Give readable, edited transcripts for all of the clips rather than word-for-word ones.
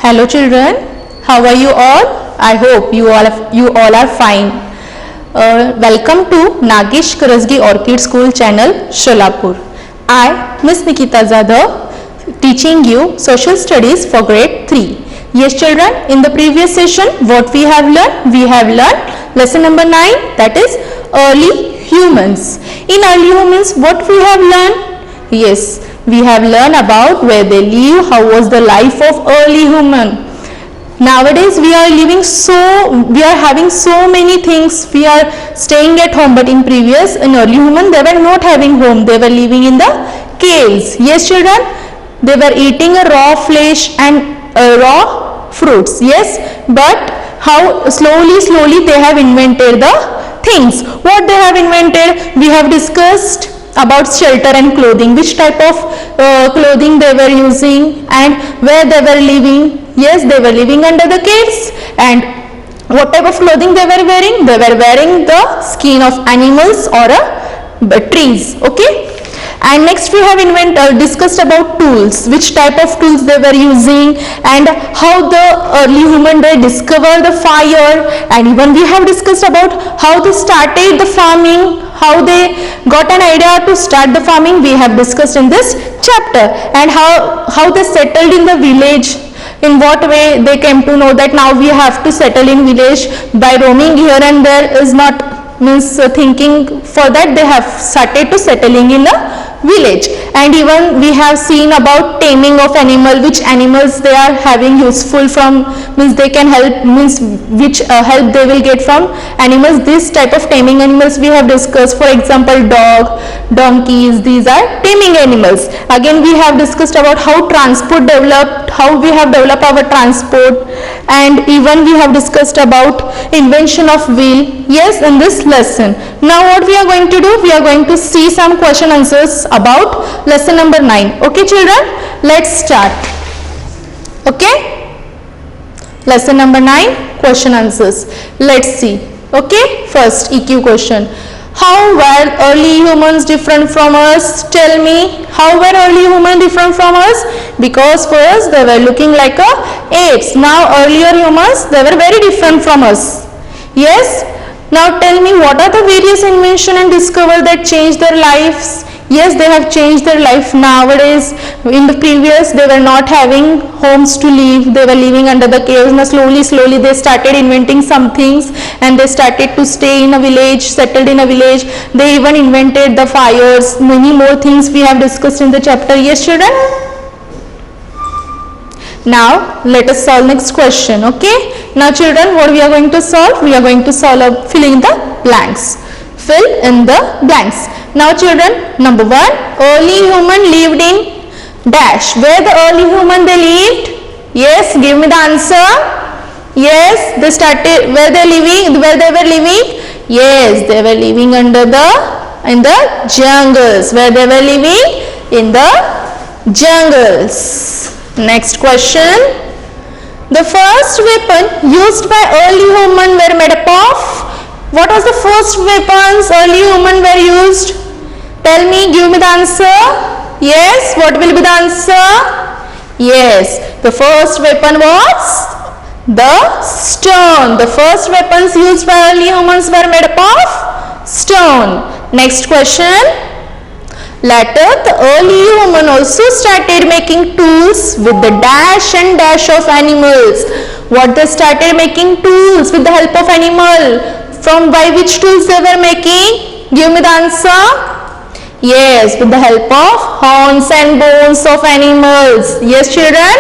Hello children, how are you all? I hope you all are fine. Welcome to Nagesh Karasgi Orchid School channel, Sholapur. I, Miss Nikita Zadav, teaching you social studies for grade 3. Yes children, in the previous session what we have learned? We have learned lesson number 9, that is early humans. In early humans what we have learned? Yes, we have learned about where they live, how was the life of early human. Nowadays we are having so many things, we are staying at home, but in early human they were not having home, they were living in the caves. Yes children, they were eating a raw flesh and raw fruits. Yes, but how slowly they have invented the things. What they have invented? We have discussed about shelter and clothing, which type of clothing they were using and where they were living. Yes, they were living under the caves. And what type of clothing they were wearing? They were wearing the skin of animals or trees. Okay. And next we have discussed about tools, which type of tools they were using and how the early human they discovered the fire, and even we have discussed about how they started the farming, how they got an idea to start the farming. We have discussed in this chapter, and how they settled in the village, in what way they came to know that now we have to settle in village. By roaming here and there is not thinking, for that they have started to settling in a village. And even we have seen about taming of animal, which animals they are having useful from, they can help, which help they will get from animals. This type of taming animals we have discussed. For example, dog, donkeys, these are taming animals. Again we have discussed about how transport developed, how we have developed our transport, and even we have discussed about invention of wheel. Yes, in this lesson. Now what we are going to do? We are going to see some question answers about lesson number 9. Okay children, let's start. Okay, lesson number 9, question answers. Let's see. Okay, first EQ question. How were early humans different from us? Tell me, how were early humans different from us? Because for us they were looking like apes. Now earlier humans, they were very different from us. Yes. Now tell me, what are the various inventions and discoveries that changed their lives? Yes, they have changed their life nowadays. In the previous, they were not having homes to live. They were living under the caves. Now slowly they started inventing some things, and they started to stay in a village, settled in a village. They even invented the fires. Many more things we have discussed in the chapter. Yes, children? Now let us solve next question. Okay. Now children, what we are going to solve? We are going to solve filling the blanks. Fill in the blanks. Now children, number 1, early human lived in dash. Where the early human they lived? Yes, give me the answer. Yes, they started, where they were living? Yes, they were living in the jungles. Where they were living? In the jungles. Next question. The first weapon used by early human were made up of? What was the first weapons early human were used? Tell me, give me the answer. Yes, what will be the answer? Yes, the first weapon was the stone. The first weapons used by early humans were made up of stone. Next question. Later, the early human also started making tools with the dash and dash of animals. What they started making tools with the help of animal. By which tools they were making? Give me the answer. Yes, with the help of horns and bones of animals. Yes, children?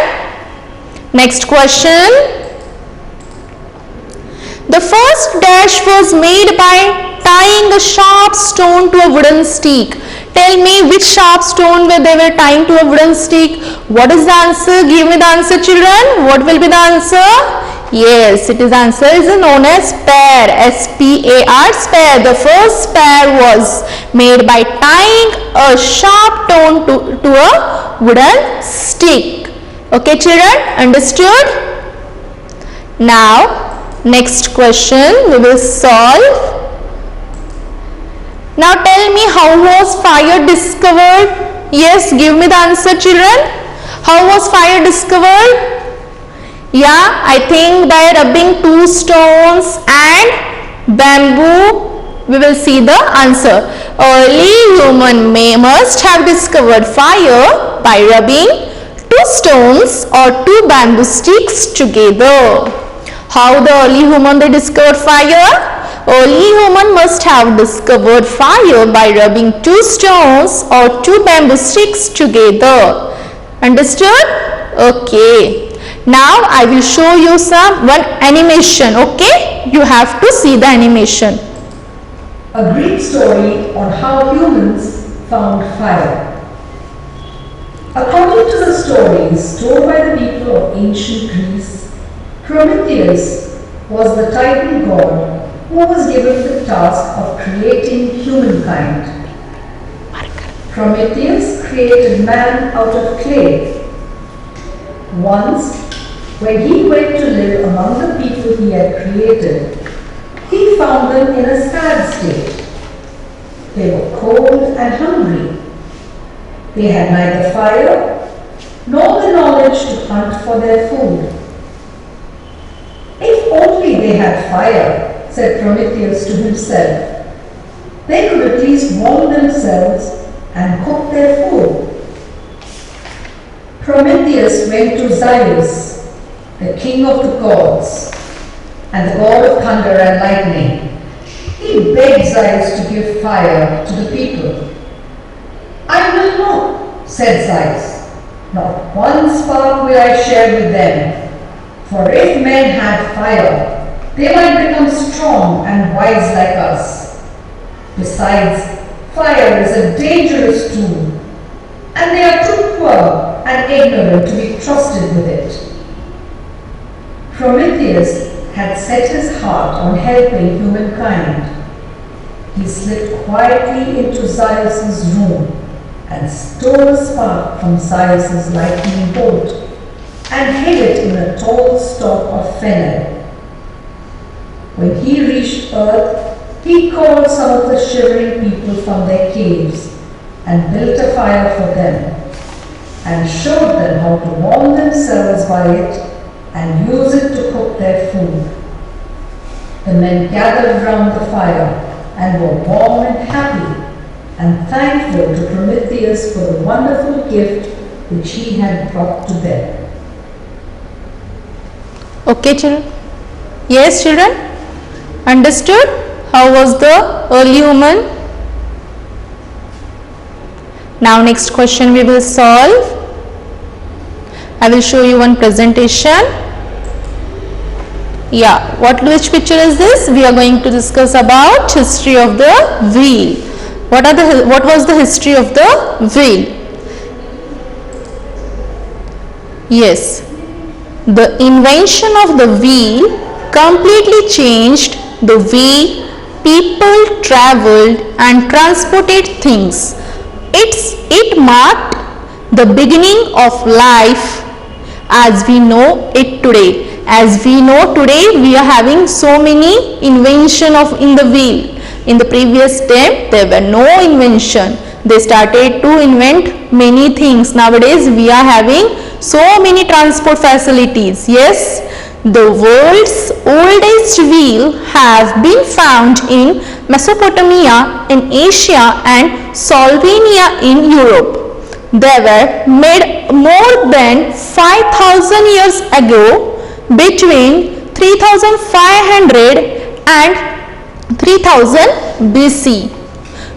Next question. The first dash was made by tying a sharp stone to a wooden stick. Tell me, which sharp stone where they were tying to a wooden stick? What is the answer? Give me the answer children. What will be the answer? Yes, it is answer is known as spare. S-P-A-R, spare. The first spare was made by tying a sharp stone to a wooden stick. Okay children, understood? Now next question we will solve. Now tell me, how was fire discovered? Yes, give me the answer children. How was fire discovered? Yeah, I think by rubbing two stones and bamboo. We will see the answer. Early human must have discovered fire by rubbing two stones or two bamboo sticks together. How the early human they discovered fire? Early human must have discovered fire by rubbing two stones or two bamboo sticks together. Understood? Okay. Now I will show you one animation. Okay, you have to see the animation. A Greek story on how humans found fire. According to the stories told by the people of ancient Greece, Prometheus was the Titan god who was given the task of creating humankind. Prometheus created man out of clay. Once, when he went to live among the people he had created, he found them in a sad state. They were cold and hungry. They had neither fire nor the knowledge to hunt for their food. If only they had fire, said Prometheus to himself, they could at least warm themselves and cook their food. Prometheus went to Zeus, the king of the gods, and the god of thunder and lightning. He begged Zeus to give fire to the people. I will not, said Zeus. Not one spark will I share with them. For if men had fire, they might become strong and wise like us. Besides, fire is a dangerous tool, and they are too poor and ignorant to be trusted with it. Prometheus had set his heart on helping humankind. He slipped quietly into Zeus's room and stole a spark from Zeus's lightning bolt and hid it in a tall stalk of fennel. When he reached earth, he called some of the shivering people from their caves and built a fire for them and showed them how to warm themselves by it and use it to cook their food. The men gathered round the fire and were warm and happy and thankful to Prometheus for the wonderful gift which he had brought to them. Okay children? Yes children? Understood? How was the early human? Now next question we will solve. I will show you one presentation. Yeah, which picture is this? We are going to discuss about history of the wheel. What was the history of the wheel? Yes, the invention of the wheel completely changed the way people traveled and transported things. It marked the beginning of life as we know it today. As we know today, we are having so many invention in the wheel. In the previous time, there were no invention. They started to invent many things. Nowadays, we are having so many transport facilities. Yes, the world's oldest wheel have been found in Mesopotamia in Asia and Slovenia in Europe. They were made more than 5,000 years ago, between 3,500 and 3000 BC.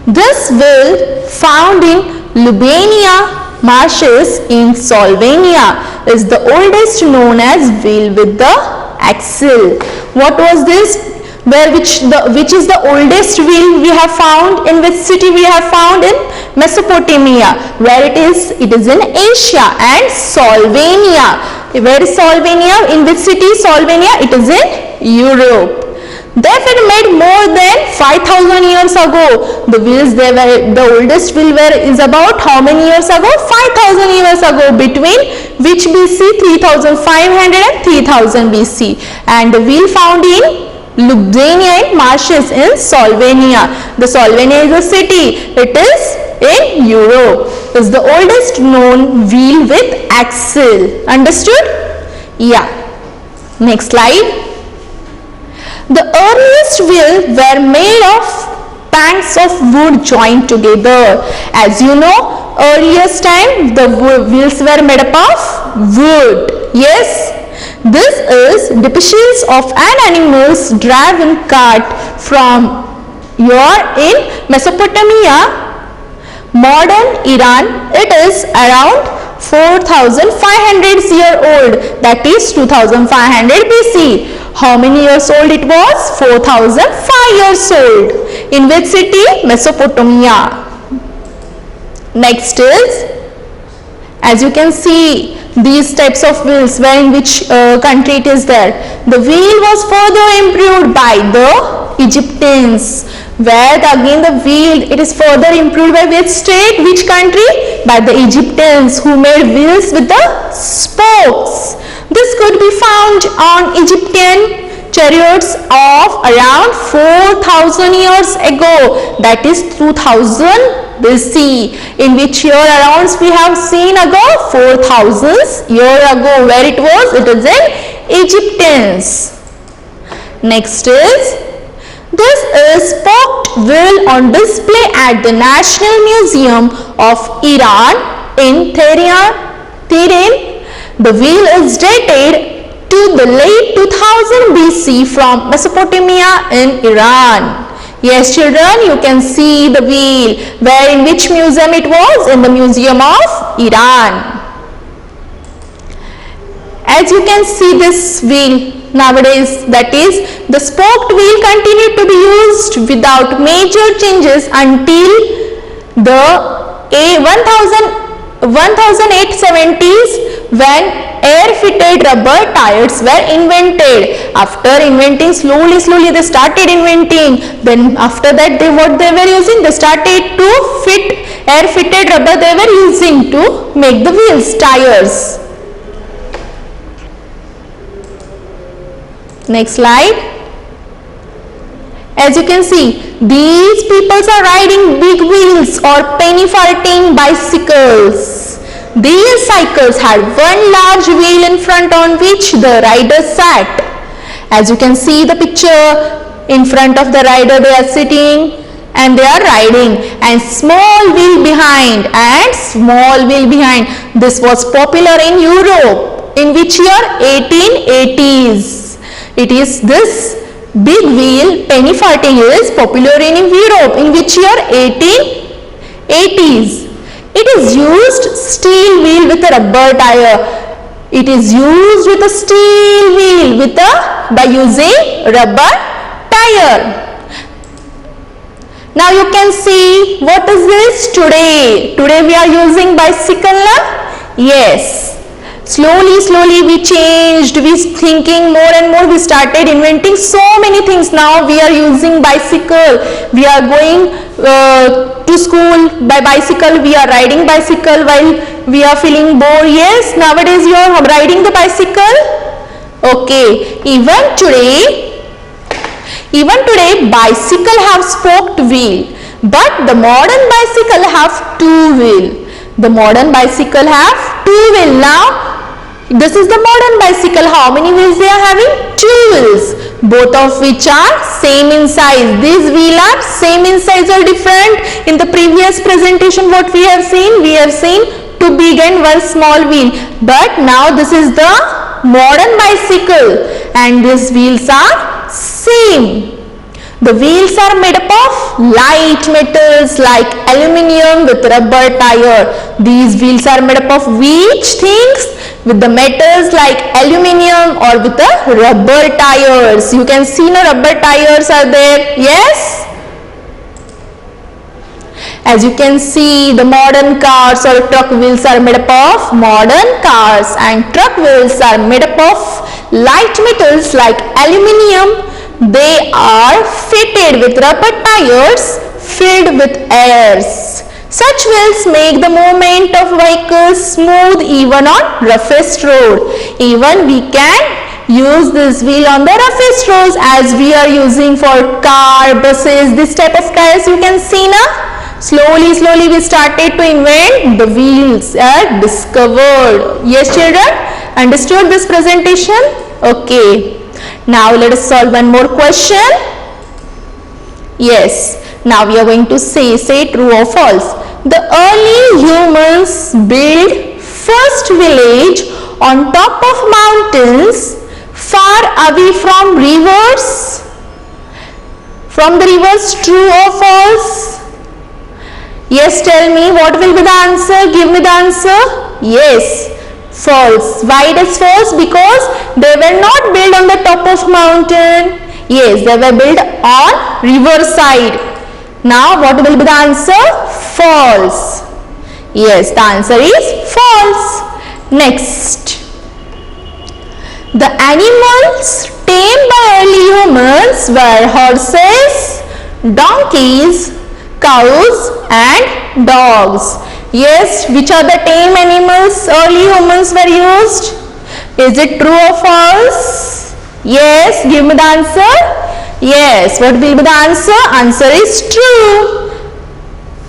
This wheel found in Lubania marshes in Slovenia is the oldest known as wheel with the axle. What was this? Which is the oldest wheel we have found? In which city we have found? In Mesopotamia. Where it is? It is in Asia and Slovenia. Where is Slovenia? In which city Slovenia? It is in Europe. They were made more than 5,000 years ago. The wheels, the oldest wheel is about how many years ago? 5,000 years ago. Between which BC? 3,500 and 3000 BC. And the wheel found in Ljubljana in marshes in Slovenia. The Slovenia is a city. It is in Europe. It is the oldest known wheel with axle. Understood? Yeah. Next slide. The earliest wheels were made of planks of wood joined together. As you know, earliest time the wheels were made up of wood. Yes, this is depictions of an animal's driven cart from in Mesopotamia, modern Iran. It is around 4,500 years old, that is 2,500 BC. How many years old it was? 4,005 years old. In which city? Mesopotamia. Next is, as you can see, these types of wheels, where in which country it is there. The wheel was further improved by the Egyptians. Where again the wheel, it is further improved by which state, which country? By the Egyptians, who made wheels with the spokes. This could be found on Egyptian chariots of around 4,000 years ago, that is 2000 BC. In which year around we have seen ago? 4,000 years ago. Where it was? It is in Egyptians. Next is, this is spoked wheel on display at the National Museum of Iran in Tehran. The wheel is dated to the late 2000 BC from Mesopotamia in Iran. Yes children, you can see the wheel. Where in which museum it was? In the Museum of Iran. As you can see this wheel nowadays, that is, the spoked wheel continued to be used without major changes until the 1870s, when air-fitted rubber tires were invented. After inventing, slowly they started inventing. Then after that, what they were using? They started to fit air-fitted rubber they were using to make the wheels, tires. Next slide. As you can see, these people are riding big wheels or penny farthing bicycles. These cycles had one large wheel in front on which the rider sat. As you can see the picture, in front of the rider they are sitting and they are riding, and small wheel behind and small wheel behind. This was popular in Europe. In which year? 1880s. It is this big wheel penny farthing is popular in Europe. In which year? 1880s. It is used steel wheel with a rubber tire. It is used with a steel wheel by using rubber tire. Now you can see what is this today. Today we are using bicycle. Yes. Slowly we changed, we thinking more and more, we started inventing so many things. Now we are using bicycle, we are going to school by bicycle, we are riding bicycle while we are feeling bored. Yes, nowadays you are riding the bicycle. Okay, even today bicycle have spoked wheel, but the modern bicycle have two wheel. The modern bicycle have two wheel. Now this is the modern bicycle. How many wheels they are having? Two wheels, both of which are same in size. These wheels are same in size or different? In the previous presentation what we have seen two big and one small wheel, but now this is the modern bicycle and these wheels are same. The wheels are made up of light metals like aluminium with rubber tire. These wheels are made up of which things? With the metals like aluminium or with the rubber tires. You can see no rubber tires are there. Yes. As you can see, the modern cars or truck wheels are made up of modern cars, and truck wheels are made up of light metals like aluminium. They are fitted with rubber tires filled with airs. Such wheels make the movement of vehicles smooth even on roughest road. Even we can use this wheel on the roughest roads, as we are using for car, buses, this type of tires you can see now. Slowly we started to invent, the wheels are discovered. Yes children, understood this presentation? Okay. Now let us solve one more question. Yes. Now we are going to say true or false. The early humans built first village on top of mountains far away from rivers. From the rivers, true or false? Yes, tell me what will be the answer. Give me the answer. Yes, false. Why it is false? Because they were not built on the top of mountain. Yes, they were built on riverside. Now what will be the answer? False. Yes, the answer is false. Next. The animals tamed by early humans were horses, donkeys, cows and dogs. Yes, which are the tame animals early humans were used? Is it true or false? Yes, give me the answer. Yes, what will be the answer? Answer is true.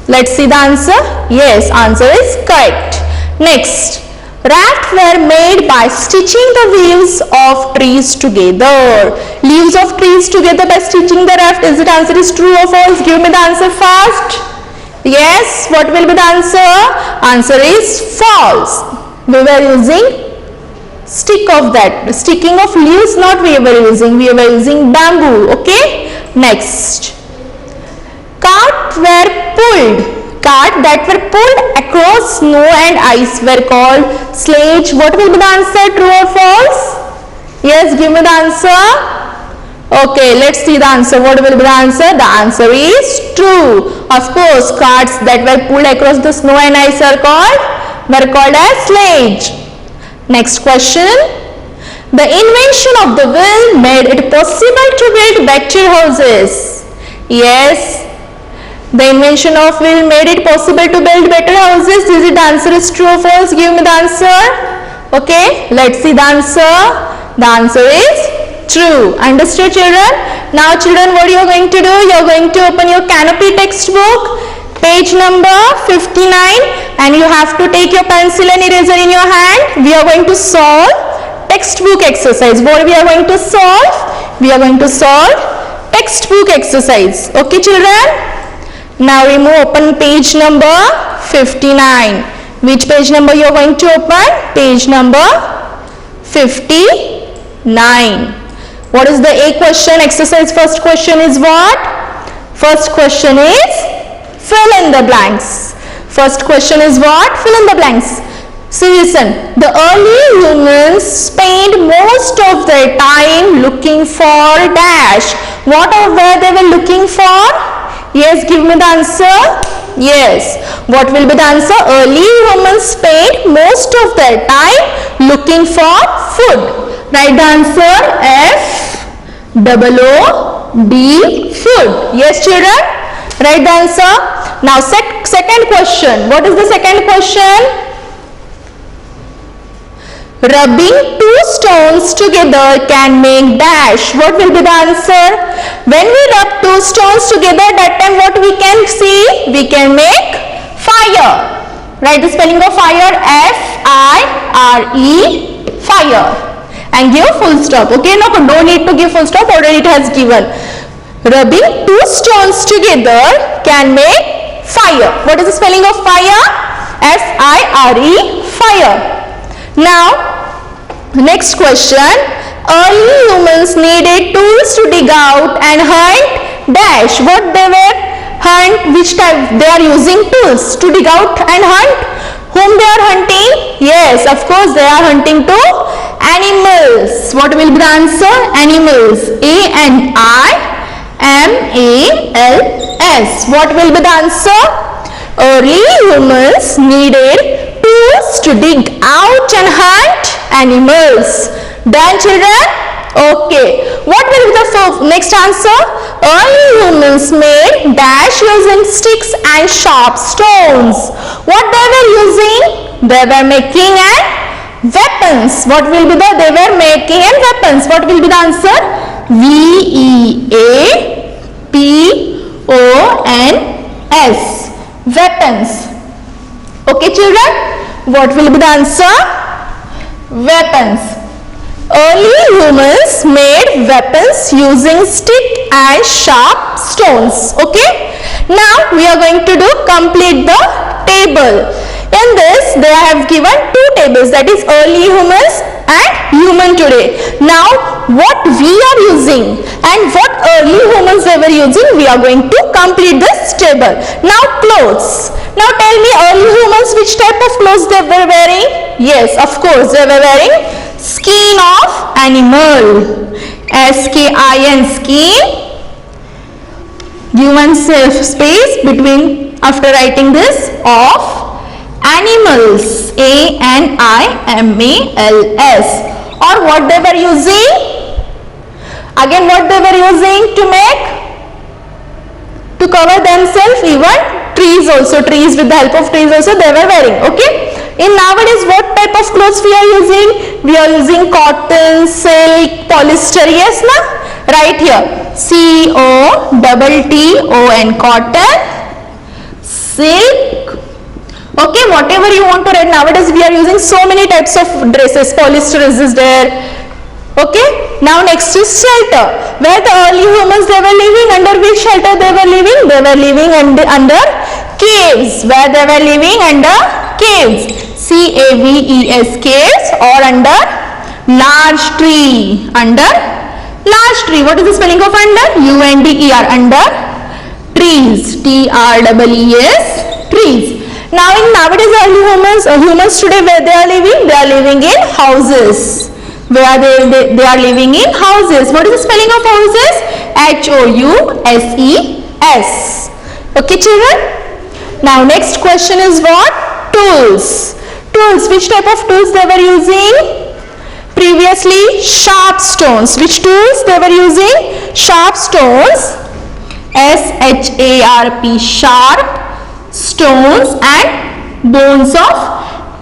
Let's see the answer. Yes, answer is correct. Next, rafts were made by stitching the leaves of trees together. Leaves of trees together by stitching the raft. Is it answer is true or false? Give me the answer fast. Yes, what will be the answer? Answer is false. We were using stick of that. Sticking of leaves not we were using bamboo. Okay. Next. Cart that were pulled across snow and ice were called sledge. What will be the answer? True or false? Yes, give me the answer. Okay, let's see the answer. What will be the answer? The answer is true. Of course, carts that were pulled across the snow and ice were called as sledge. Next question. The invention of the wheel made it possible to build better houses. Yes, the invention of wheel made it possible to build better houses. Is it the answer is true or false? Give me the answer. Okay, let's see the answer. The answer is true. Understood children? Now children, what you are going to do? You are going to open your Canopy textbook, page number 59, and you have to take your pencil and eraser in your hand. We are going to solve textbook exercise. What we are going to solve? We are going to solve textbook exercise. Okay children? Now open page number 59. Which page number you are going to open? Page number 59. What is the A question? Exercise first question is what? First question is fill in the blanks. First question is what? Fill in the blanks. See, listen. The early humans spent most of their time looking for dash. What or where they were looking for? Yes, give me the answer. Yes. What will be the answer? Early humans spent most of their time looking for food. Write the answer F-O-O-D, food. Yes, children? Write the answer. Now, second question. What is the second question? Rubbing two stones together can make dash. What will be the answer? When we rub two stones together, that time what we can see? We can make fire. Write the spelling of fire, F-I-R-E, fire. And give full stop. Okay, no, don't need to give full stop, already it has given. Rubbing two stones together can make fire. What is the spelling of fire? F-I-R-E, fire. Now, next question. Early humans needed tools to dig out and hunt dash. What they were hunt? Which type? They are using tools to dig out and hunt. Whom they are hunting? Yes, of course they are hunting to animals. What will be the answer? Animals. A-N-I-M-A-L-S. What will be the answer? Early humans needed tools to dig out and hunt animals. Done, children? Okay. What will be the next answer? Early humans made dash using sticks and sharp stones. What they were using? They were making an weapons. What will be the? They were making an weapons. What will be the answer? V-E-A-P-O-N-S. Weapons. Okay, children? What will be the answer? Weapons. Early humans made weapons using stick and sharp stones. Okay. Now we are going to do complete the table. In this they have given two tables, that is early humans and human today. Now what we are using and what early humans they were using, we are going to complete this table. Now clothes. Now tell me, early humans which type of clothes they were wearing? Yes, of course they were wearing skin of animal. S-K-I-N, skin. Give one space between after writing this, of animals. A-N-I-M-A-L-S. Or what they were using? Again what they were using to make? To cover themselves, even trees also. Trees, with the help of trees also they were wearing. Okay. In nowadays what type of clothes we are using? We are using cotton, silk, polyester. Yes, na? Right here. C-O-T-T-O-N, cotton, silk. Okay, whatever you want to write. Nowadays we are using so many types of dresses. Polyester is there. Okay. Now next is shelter. Where the early humans they were living, under which shelter they were living? They were living under caves. Where they were living? Under caves. C-A-V-E-S, caves, or under large tree. Under large tree. What is the spelling of under? U-N-D-E-R, under trees. T-R-E-E-S, trees. Now in nowadays early humans today where they are living? They are living in houses. Where they are living in houses. What is the spelling of houses? H-O-U-S-E-S. Okay, children? Now next question is what? Tools. Tools. Which type of tools they were using? Previously sharp stones. Which tools they were using? Sharp stones. S-H-A-R-P, sharp stones, and bones of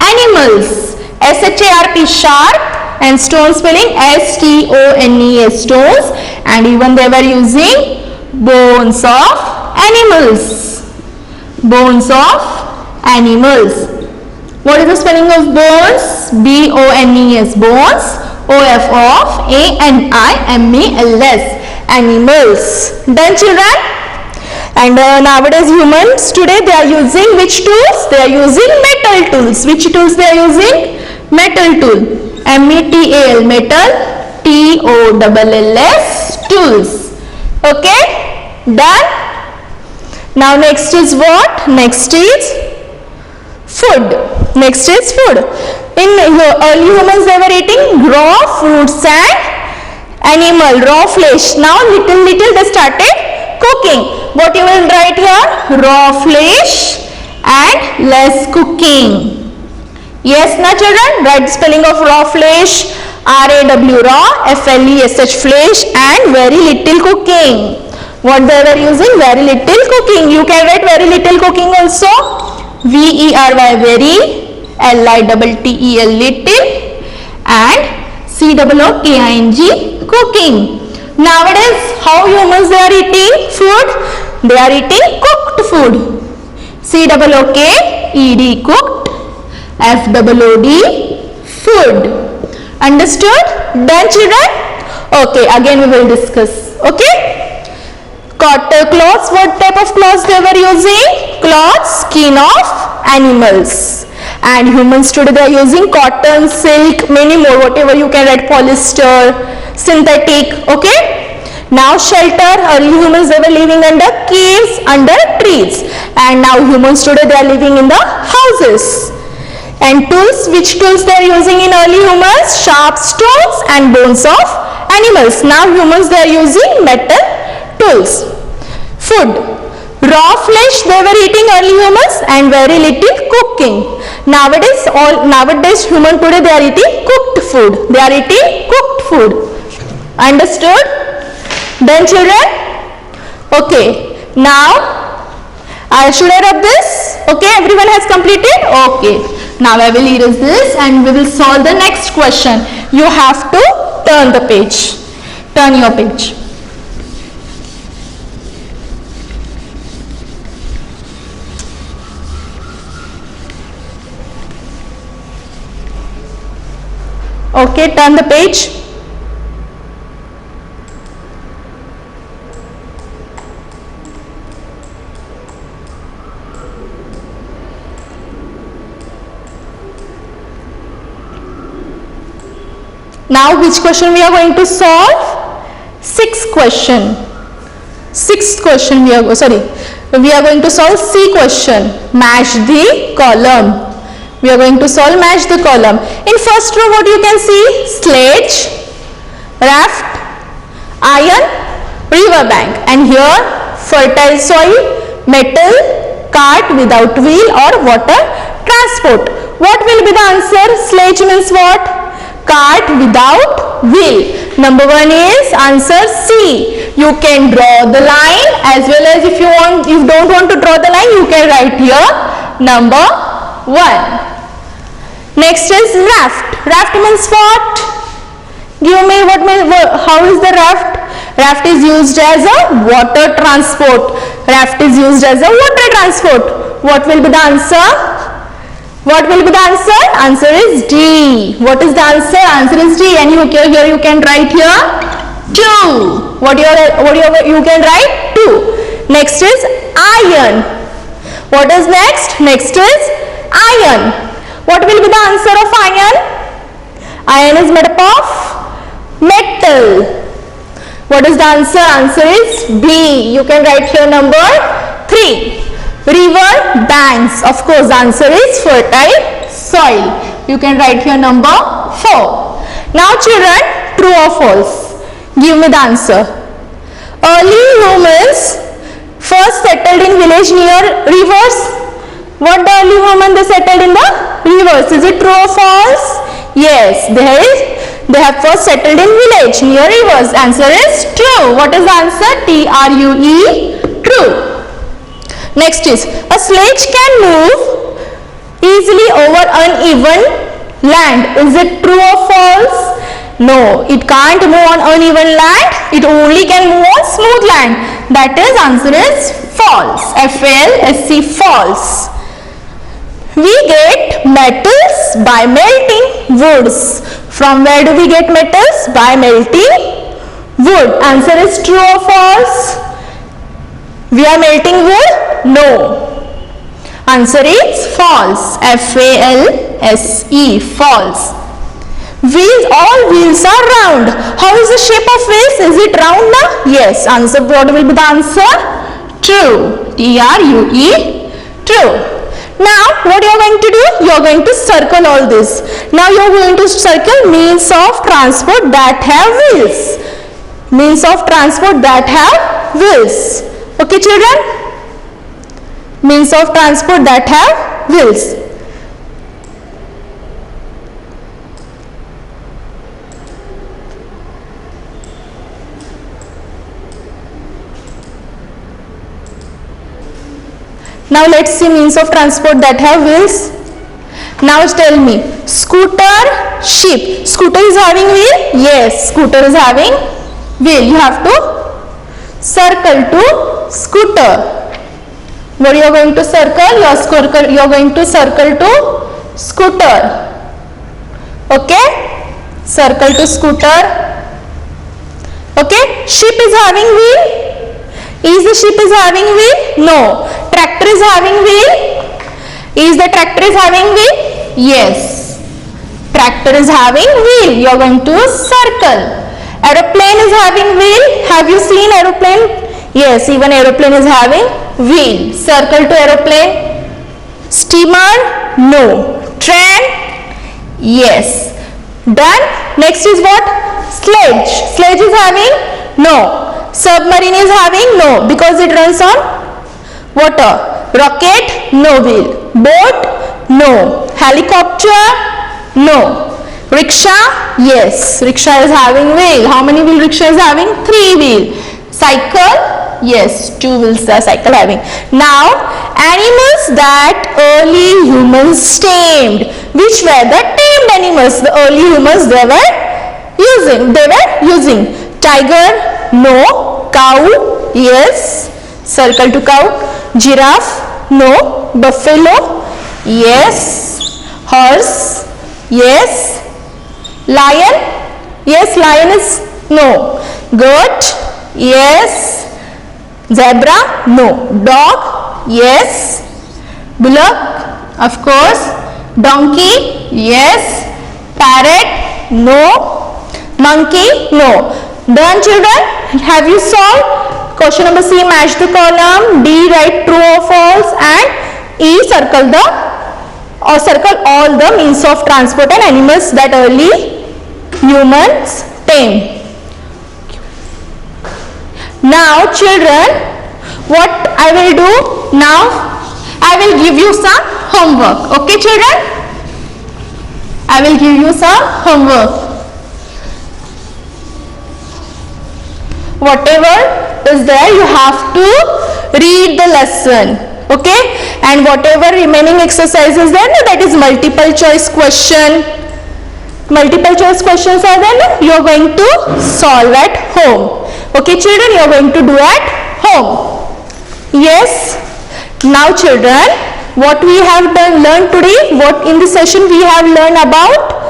animals. S-H-A-R-P, sharp, and stone spelling S-T-O-N-E-S, stones, and even they were using bones of animals. Bones of animals. What is the spelling of bones? B-O-N-E-S, bones. O-F of A-N-I-M-A-L-S, animals. Done, children? And nowadays humans today they are using which tools? They are using metal tools. Which tools they are using? Metal tool. M-E-T-A-L, metal. T-O-L-L-S, tools. Okay? Done? Now next is what? Next is food. Next is food. In early humans they were eating raw fruits and animal, raw flesh. Now little they started cooking. What you will write here? Raw flesh and less cooking. Yes, na children? Write the spelling of raw flesh. R-A-W, raw, F-L-E-S-H, flesh, and very little cooking. What they were using? Very little cooking. You can write very little cooking also. V-E-R-Y, very, L-I-T-T-E-L, little, and C-O-O-K-I-N-G, cooking. Nowadays, how humans they are eating food? They are eating cooked food. C-O-O-K-E-D, cooked. F-O-O-D, food. Understood? Done, children? Okay, again we will discuss. Okay? Cotton cloths, what type of cloths they were using? Cloths, skin of animals. And humans today they are using cotton, silk, many more, whatever you can write, polyester, synthetic. Okay? Now shelter, early humans they were living under caves, under trees. And now humans today they are living in the houses. And tools, which tools they are using in early humans? Sharp stones and bones of animals. Now humans they are using metal tools. Food. Raw flesh they were eating early humans and very little cooking. Nowadays human today they are eating cooked food. They are eating cooked food. Understood? Then children? Okay. Now should I rub this? Okay, everyone has completed? Okay. Now I will erase this and we will solve the next question. You have to turn the page. Turn your page. Okay, turn the page. Now which question we are going to solve? Sixth question. We are going to solve C question. Match the column. We are going to solve match the column. In first row what you can see? Sledge, raft, iron, river bank, and here fertile soil, metal, cart without wheel or water transport. What will be the answer? Sledge means what? Cart without wheel. Number 1 is answer C. You can draw the line, as well as if you don't want to draw the line, you can write here number 1. Next is raft. Raft means what? Give me how is the raft? Raft is used as a water transport. Raft is used as a water transport. What will be the answer? What will be the answer? Answer is D. What is the answer? Answer is D. And here you can write here 2. You can write 2. Next is iron. What is next? Next is iron. What will be the answer of iron? Iron is made up of metal. What is the answer? Answer is B. You can write here number 3. River banks. Of course, the answer is fertile soil. You can write here number 4. Now children, true or false? Give me the answer. Early humans first settled in village near rivers. What the early human they settled in the rivers? Is it true or false? Yes, they have first settled in village near rivers. Answer is true. What is the answer? T-R-U-E, true. Next is, a sledge can move easily over uneven land. Is it true or false? No, it can't move on uneven land. It only can move on smooth land. That is, answer is false. F-A-L-S-C, false. We get metals by melting woods. From where do we get metals? By melting wood. Answer is true or false? We are melting wood? No. Answer is false. F-A-L-S-E, false. Wheels, all wheels are round. How is the shape of wheels? Is it round now? Yes. Answer, what will be the answer? True. T-R-U-E, true. Now, what you are going to do? You are going to circle all this. Now, you are going to circle means of transport that have wheels. Means of transport that have wheels. Okay, children? Means of transport that have wheels. Now let's see means of transport that have wheels. Now tell me, scooter, sheep. Scooter is having wheel? Yes, scooter is having wheel. You have to circle to scooter. What you are going to circle? You are going to circle to scooter. Okay? Circle to scooter. Okay? Sheep is having wheel? Is the sheep is having wheel? No. Tractor is having wheel? Is the tractor is having wheel? Yes. Tractor is having wheel. You are going to circle. Aeroplane is having wheel. Have you seen aeroplane? Yes, even aeroplane is having wheel. Circle to aeroplane. Steamer? No. Train? Yes. Done. Next is what? Sledge. Sledge is having? No. Submarine is having? No, because it runs on Water. Rocket, no wheel. Boat, no. Helicopter, no. Rickshaw, yes. Rickshaw is having wheel. How many wheel rickshaw is having? 3 wheel. Cycle, yes. 2 wheels the cycle having. Now, animals that early humans tamed. Which were the tamed animals? The early humans they were using. Tiger, no. Cow, yes. Circle to cow. Giraffe, no. Buffalo, yes. Horse, yes. Lion, yes. Lion is no. Goat, yes. Zebra, no. Dog, yes. Bullock, of course. Donkey, yes. Parrot, no. Monkey, no. Done, children? Have you solved? Question number C, match the column. D, write true or false, and E, circle all the means of transport and animals that early humans tamed. Now, children, what I will do now? I will give you some homework. Okay, children? I will give you some homework. Whatever is there, you have to read the lesson. Okay? And whatever remaining exercises there, that is multiple choice question. Multiple choice questions are there, you are going to solve at home. Okay, children, you are going to do at home. Yes. Now, children, what we have learned today, what in this session we have learned about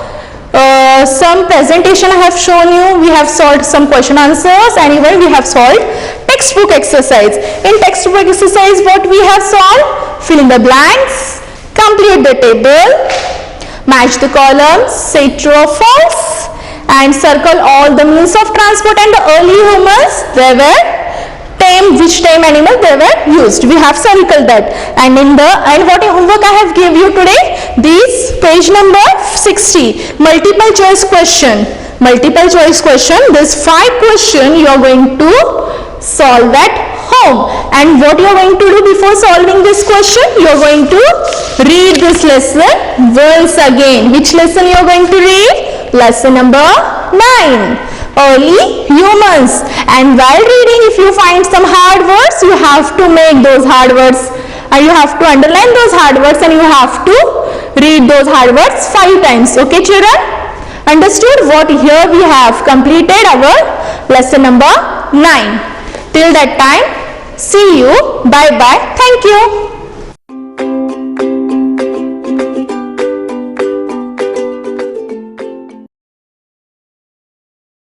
some presentation I have shown you. We have solved some question answers, and even we have solved textbook exercise. In textbook exercise, what we have solved? Fill in the blanks, complete the table, match the columns, say true or false, and circle all the means of transport and the early humans they were tamed, which tame animal they were used. We have circled that. And what homework I have give you today? This page number 60, multiple choice question. Multiple choice question. This 5 question you are going to solve at home. And what you are going to do before solving this question? You are going to read this lesson once again. Which lesson you are going to read? Lesson number 9. Early humans. And while reading, if you find some hard words, you have to make those hard words, and you have to underline those hard words, and you have to read those hard words 5 times. Okay, children? Understood? What here we have completed our lesson number 9. Till that time, see you. Bye bye. Thank you.